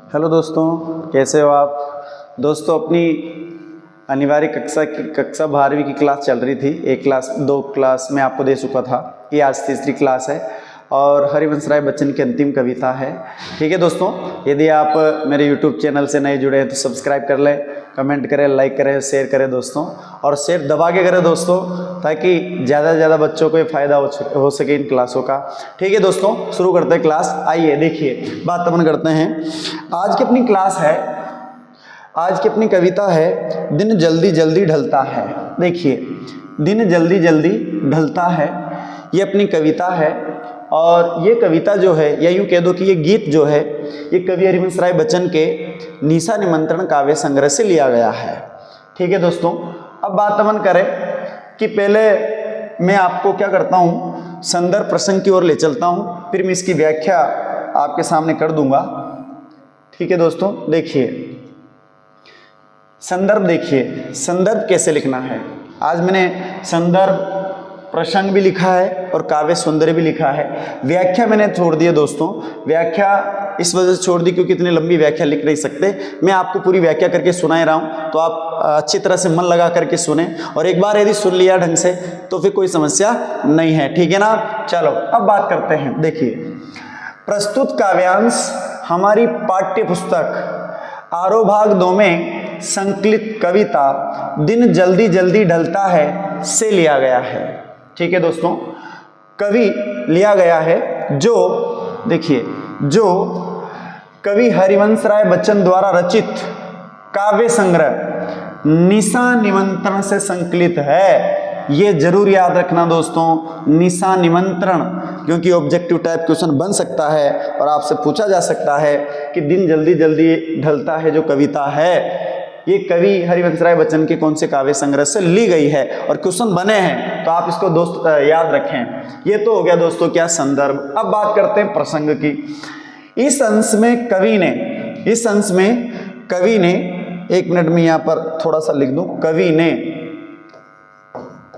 Hello दोस्तों, कैसे हो आप। दोस्तों, अपनी अनिवार्य कक्षा 12वीं की क्लास चल रही थी। एक क्लास 2 क्लास में आपको दे चुका था। ये आज तीसरी क्लास है और हरिवंश राय बच्चन की अंतिम कविता है। ठीक है दोस्तों, यदि आप मेरे यूट्यूब चैनल से नए जुड़े हैं तो सब्सक्राइब कर लें, कमेंट करें, लाइक करें, शेयर करें दोस्तों, और शेयर दबा के करें दोस्तों, ताकि ज़्यादा से ज़्यादा बच्चों को ये फ़ायदा हो सके इन क्लासों का। ठीक है दोस्तों, शुरू करते हैं क्लास। आइए देखिए, बात अपन करते हैं। आज की अपनी क्लास है, आज की अपनी कविता है दिन जल्दी जल्दी ढलता है। देखिए, दिन जल्दी जल्दी ढलता है, ये अपनी कविता है। और ये कविता जो है, या यूँ कह दो कि ये गीत जो है, ये कवि हरिवंश राय बच्चन के निशा निमंत्रण काव्य संग्रह से लिया गया है। ठीक है दोस्तों, अब बात अपन करें कि पहले मैं आपको क्या करता हूँ, संदर्भ प्रसंग की ओर ले चलता हूँ, फिर मैं इसकी व्याख्या आपके सामने कर दूंगा। ठीक है दोस्तों, देखिए संदर्भ, देखिए संदर्भ कैसे लिखना है। आज मैंने संदर्भ प्रसंग भी लिखा है और काव्य सौंदर्य भी लिखा है। व्याख्या मैंने छोड़ दी है दोस्तों। व्याख्या इस वजह से छोड़ दी क्योंकि इतनी लंबी व्याख्या लिख नहीं सकते। मैं आपको पूरी व्याख्या करके सुना रहा हूँ, तो आप अच्छी तरह से मन लगा करके सुने, और एक बार यदि सुन लिया ढंग से तो फिर कोई समस्या नहीं है। ठीक है ना। चलो अब बात करते हैं। देखिए, प्रस्तुत काव्यांश हमारी पाठ्य पुस्तक आरोभाग 2 में संकलित कविता दिन जल्दी जल्दी ढलता है से लिया गया है। ठीक है दोस्तों, कवि लिया गया है जो, देखिए, जो कवि हरिवंश राय बच्चन द्वारा रचित काव्य संग्रह निशा निमंत्रण से संकलित है। ये जरूर याद रखना दोस्तों, निशा निमंत्रण, क्योंकि ऑब्जेक्टिव टाइप क्वेश्चन बन सकता है और आपसे पूछा जा सकता है कि दिन जल्दी जल्दी ढलता है जो कविता है, ये कवि हरिवंश राय बच्चन के कौन से काव्य संग्रह से ली गई है, और क्वेश्चन बने हैं, तो आप इसको दोस्त याद रखें। ये तो हो गया दोस्तों क्या, संदर्भ। अब बात करते हैं प्रसंग की। इस अंश में कवि ने, एक मिनट में यहाँ पर थोड़ा सा लिख दूं, कवि ने,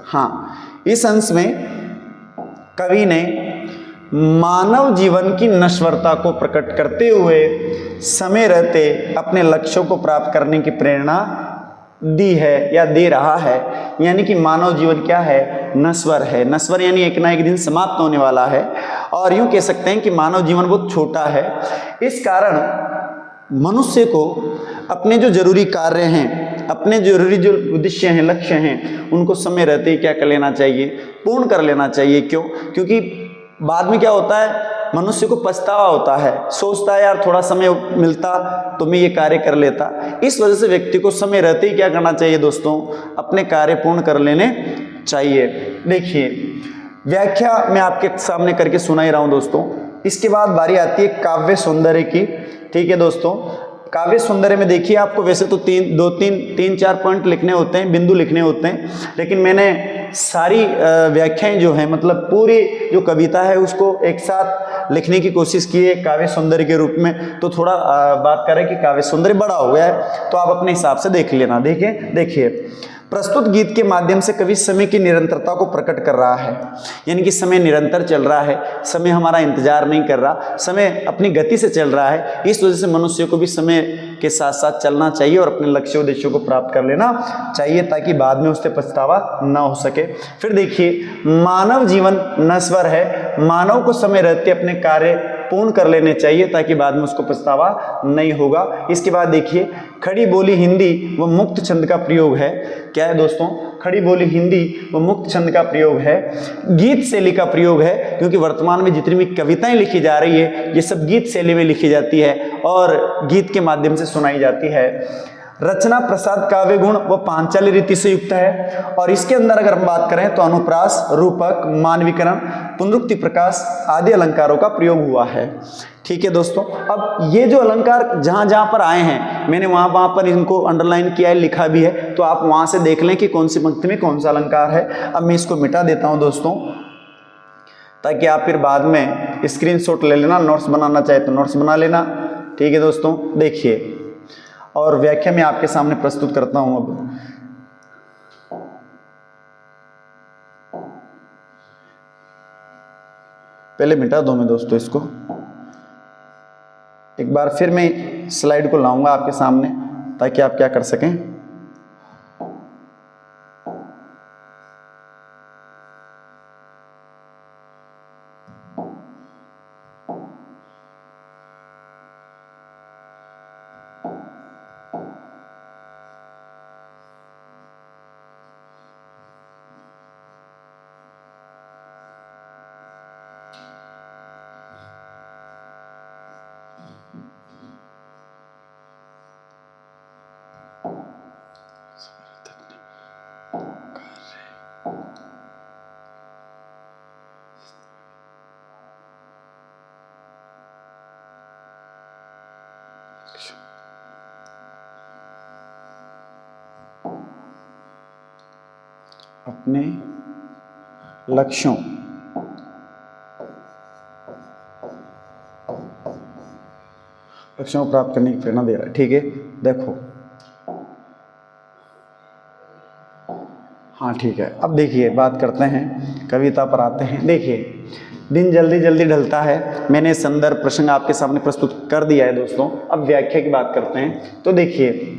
हाँ, इस अंश में कवि ने मानव जीवन की नश्वरता को प्रकट करते हुए समय रहते अपने लक्ष्यों को प्राप्त करने की प्रेरणा दी है या दे रहा है। यानी कि मानव जीवन क्या है, नश्वर है। नश्वर यानी एक ना एक दिन समाप्त होने वाला है, और यूं कह सकते हैं कि मानव जीवन बहुत छोटा है। इस कारण मनुष्य को अपने जो जरूरी कार्य हैं, अपने जरूरी जो उद्देश्य हैं, लक्ष्य हैं, उनको समय रहते ही क्या कर लेना चाहिए, पूर्ण कर लेना चाहिए। क्यों? क्योंकि बाद में क्या होता है, मनुष्य को पछतावा होता है, सोचता है यार थोड़ा समय मिलता तो मैं ये कार्य कर लेता। इस वजह से व्यक्ति को समय रहते ही क्या करना चाहिए दोस्तों, अपने कार्य पूर्ण कर लेने चाहिए। देखिए, व्याख्या मैं आपके सामने करके सुना ही रहा हूं दोस्तों। इसके बाद बारी आती है काव्य सौंदर्य की। ठीक है दोस्तों, काव्य सौंदर्य में देखिए, आपको वैसे तो 3-4 पॉइंट लिखने होते हैं, बिंदु लिखने होते हैं, लेकिन मैंने सारी व्याख्याएं जो हैं, मतलब पूरी जो कविता है उसको एक साथ लिखने की कोशिश की है काव्य सौंदर्य के रूप में। तो थोड़ा बात करें कि काव्य सौंदर्य बड़ा हो गया है, तो आप अपने हिसाब से देख लेना। देखिए, प्रस्तुत गीत के माध्यम से कवि समय की निरंतरता को प्रकट कर रहा है। यानी कि समय निरंतर चल रहा है, समय हमारा इंतजार नहीं कर रहा, समय अपनी गति से चल रहा है। इस वजह से मनुष्य को भी समय के साथ साथ चलना चाहिए और अपने लक्ष्य उद्देश्यों को प्राप्त कर लेना चाहिए, ताकि बाद में उससे पछतावा ना हो सके। फिर देखिए, मानव जीवन नश्वर है, मानव को समय रहते अपने कार्य पूर्ण कर लेने चाहिए, ताकि बाद में उसको पछतावा नहीं होगा। इसके बाद देखिए, खड़ी बोली हिंदी व मुक्त छंद का प्रयोग है। क्या है दोस्तों, खड़ी बोली हिंदी व मुक्त छंद का प्रयोग है, गीत शैली का प्रयोग है, क्योंकि वर्तमान में जितनी भी कविताएं लिखी जा रही है ये सब गीत शैली में लिखी जाती है और गीत के माध्यम से सुनाई जाती है। रचना प्रसाद काव्य गुण व पांचाली रीति से युक्त है, और इसके अंदर अगर हम बात करें तो अनुप्रास, रूपक, मानवीकरण, पुनरुक्ति प्रकाश आदि अलंकारों का प्रयोग हुआ है। ठीक है दोस्तों, अब ये जो अलंकार जहां जहां पर आए हैं, मैंने वहां पर इनको अंडरलाइन किया है, लिखा भी है, तो आप वहां से देख लें कि कौन सी पंक्ति में कौन सा अलंकार है। अब मैं इसको मिटा देता हूं दोस्तों, ताकि आप फिर बाद में स्क्रीनशॉट ले लेना, नोट्स बनाना चाहे तो नोट्स बना लेना। ठीक है दोस्तों, देखिए, और व्याख्या मैं आपके सामने प्रस्तुत करता हूं। अब पहले मिटा दो मैं दोस्तों इसको, एक बार फिर मैं स्लाइड को लाऊंगा आपके सामने ताकि आप क्या कर सकें, अपने लक्ष्यों को प्राप्त करने की प्रेरणा दे रहा है। ठीक है, देखो, हाँ ठीक है। अब देखिए, बात करते हैं, कविता पर आते हैं। देखिए, दिन जल्दी जल्दी ढलता है, मैंने संदर्भ प्रसंग आपके सामने प्रस्तुत कर दिया है दोस्तों। अब व्याख्या की बात करते हैं। तो देखिए,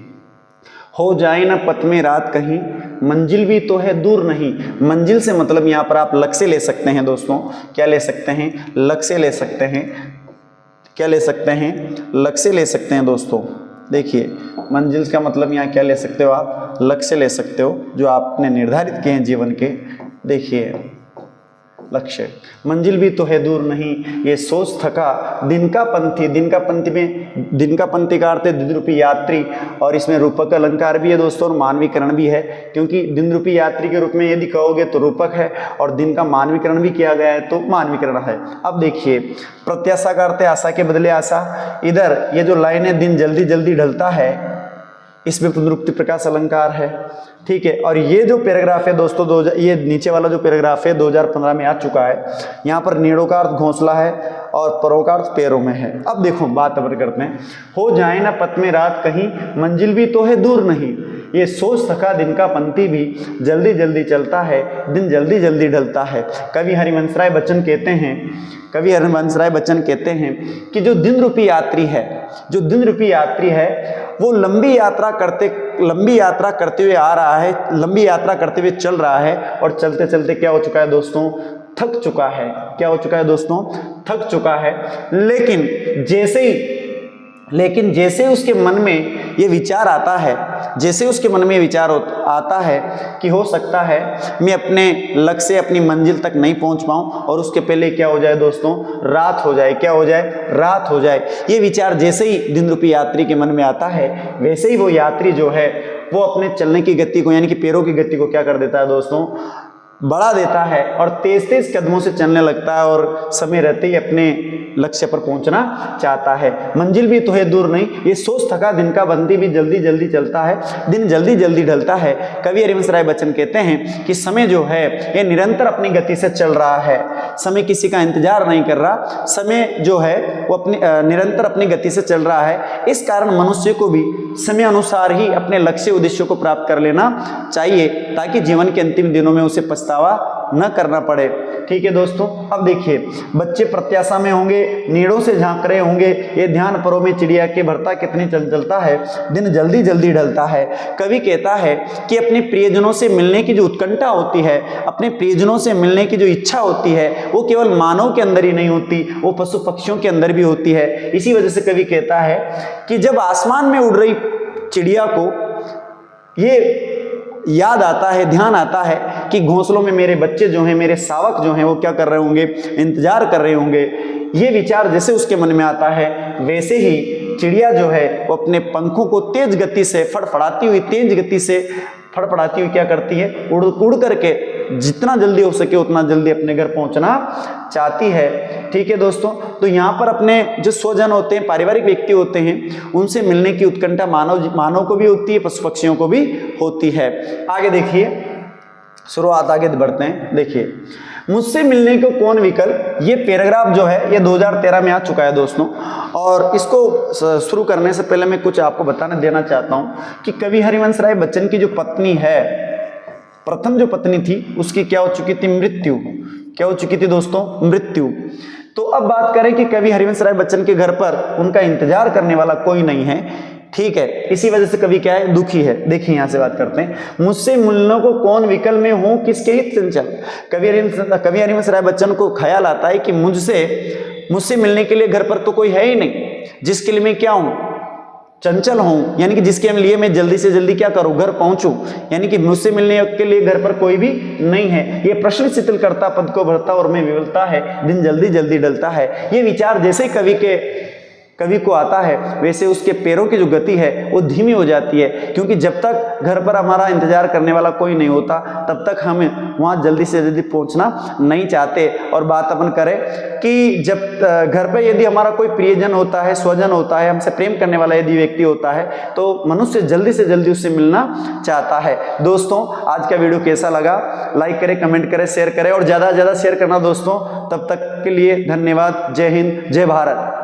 हो जाए ना पथ में रात कहीं, मंजिल भी तो है दूर नहीं। मंजिल से मतलब यहाँ पर आप लक्ष्य ले सकते हैं दोस्तों। क्या ले सकते हैं? लक्ष्य ले सकते हैं। क्या ले सकते हैं? लक्ष्य ले सकते हैं दोस्तों। देखिए, मंजिल का मतलब यहाँ क्या ले सकते हो आप? लक्ष्य ले सकते हो जो आपने निर्धारित किए हैं जीवन के। देखिए, लक्ष्य, मंजिल भी तो है दूर नहीं, ये सोच थका दिन का पंथी। दिन का पंथी में, दिन का पंथी का अर्थ है दिन रूपी यात्री, और इसमें रूपक अलंकार भी है दोस्तों और मानवीकरण भी है, क्योंकि दिन रूपी यात्री के रूप में यदि कहोगे तो रूपक है, और दिन का मानवीकरण भी किया गया है तो मानवीकरण है। अब देखिए, प्रत्याशा का अर्थ है आशा के बदले आशा। इधर ये जो लाइन है, दिन जल्दी जल्दी ढलता है, इसमें पुनरुक्ति प्रकाश अलंकार है। ठीक है, और ये जो पैराग्राफ है दोस्तों, ये नीचे वाला जो पैराग्राफ है 2015 में आ चुका है। यहाँ पर नीड़ों का अर्थ घोंसला है और परों का अर्थ पैरों में है। अब देखो, बात अब करते हैं। हो जाए ना पथ में रात कहीं, मंजिल भी तो है दूर नहीं, ये सोच थका दिन का पंथी भी जल्दी जल्दी चलता है, दिन जल्दी जल्दी ढलता है। कवि हरिवंश राय बच्चन कहते हैं, कवि हरिवंश राय बच्चन कहते हैं कि जो दिन रूपी यात्री है, जो दिन रूपी यात्री है, वो लंबी यात्रा करते हुए आ रहा है, लंबी यात्रा करते हुए चल रहा है, और चलते चलते क्या हो चुका है दोस्तों? थक चुका है। क्या हो चुका है दोस्तों? थक चुका है। लेकिन जैसे उसके मन में ये विचार आता है, जैसे उसके मन में ये विचार आता है कि हो सकता है मैं अपने लक्ष्य, अपनी मंजिल तक नहीं पहुंच पाऊं, और उसके पहले क्या हो जाए दोस्तों? रात हो जाए। क्या हो जाए? रात हो जाए। ये विचार जैसे ही दिन रूपी यात्री के मन में आता है, वैसे ही वो यात्री जो है वो अपने चलने की गति को, यानी कि पैरों की गति को क्या कर देता है दोस्तों? बढ़ा देता है, और तेज तेज कदमों से चलने लगता है, और समय रहते ही अपने लक्ष्य पर पहुंचना चाहता है। मंजिल भी तो है दूर नहीं, ये सोच थका दिन का बंदी भी जल्दी जल्दी चलता है, दिन जल्दी जल्दी ढलता है। कवि हरिवंश राय बच्चन कहते हैं कि समय जो है ये निरंतर अपनी गति से चल रहा है, समय किसी का इंतजार नहीं कर रहा, समय जो है वो अपनी निरंतर अपनी गति से चल रहा है। इस कारण मनुष्य को भी समय अनुसार ही अपने लक्ष्य उद्देश्यों को प्राप्त कर लेना चाहिए, ताकि जीवन के अंतिम दिनों में उसे पछतावा न करना पड़े। ठीक है दोस्तों, अब देखिए, बच्चे प्रत्याशा में होंगे, नीड़ों से झांक रहे होंगे, ये ध्यान परों में चिड़िया के भरता कितनी चंचलता है, दिन जल्दी जल्दी ढलता है। कवि कहता है कि अपने प्रियजनों से मिलने की जो उत्कंठा होती है, अपने प्रियजनों से मिलने की जो इच्छा होती है, वो केवल मानव के अंदर ही नहीं होती, वो पशु पक्षियों के अंदर भी होती है। इसी वजह से कवि कहता है कि जब आसमान में उड़ रही चिड़िया को ये याद आता है, ध्यान आता है कि घोंसलों में मेरे बच्चे जो हैं, मेरे शावक जो हैं, वो क्या कर रहे होंगे? इंतजार कर रहे होंगे। ये विचार जैसे उसके मन में आता है, वैसे ही चिड़िया जो है वो अपने पंखों को तेज गति से फड़फड़ाती हुई क्या करती है? उड़ करके जितना जल्दी हो सके उतना जल्दी अपने घर पहुंचना चाहती है। ठीक है दोस्तों, तो यहाँ पर अपने जो स्वजन होते हैं, पारिवारिक व्यक्ति होते हैं, उनसे मिलने की उत्कंठा मानव को भी होती है, पशु पक्षियों को भी होती है। आगे देखिए, शुरुआत आगे बढ़ते हैं। देखिए, मुझसे मिलने को कौन विकल्प, ये पैराग्राफ जो है ये 2013 में आ चुका है दोस्तों, और इसको शुरू करने से पहले मैं कुछ आपको बताना देना चाहता हूँ कि कवि हरिवंश राय बच्चन की जो पत्नी है, प्रथम जो पत्नी थी, उसकी क्या हो चुकी थी? मृत्यु। क्या हो चुकी थी दोस्तों? मृत्यु। तो अब बात करें कि कवि हरिवंश राय बच्चन के घर पर उनका इंतजार करने वाला कोई नहीं है, ठीक है, इसी वजह से कवि क्या है, दुखी है। देखिए यहां से बात करते हैं, मुझसे मिलने को कौन विकल में हूं, किसके हित चंचल। कवि हरिवंश राय बच्चन को ख्याल आता है कि मुझसे मिलने के लिए घर पर तो कोई है ही नहीं, जिसके लिए मैं क्या हूं, चंचल हूं, यानी कि जिसके लिए मैं जल्दी से जल्दी क्या करूं, घर पहुंचूं, यानी कि मुझसे मिलने के लिए घर पर कोई भी नहीं है। ये प्रश्न शिथिल करता पद को भरता और मैं विवलता है, दिन जल्दी जल्दी डलता है। ये विचार जैसे कवि को आता है वैसे उसके पैरों की जो गति है वो धीमी हो जाती है, क्योंकि जब तक घर पर हमारा इंतजार करने वाला कोई नहीं होता तब तक हम वहाँ जल्दी से जल्दी पहुँचना नहीं चाहते। और बात अपन करें कि जब घर पर यदि हमारा कोई प्रियजन होता है, स्वजन होता है, हमसे प्रेम करने वाला यदि व्यक्ति होता है तो मनुष्य जल्दी से जल्दी उससे मिलना चाहता है। दोस्तों आज का वीडियो कैसा लगा, लाइक करें, कमेंट करें, शेयर करें और ज़्यादा से ज़्यादा शेयर करना दोस्तों। तब तक के लिए धन्यवाद। जय हिंद, जय भारत।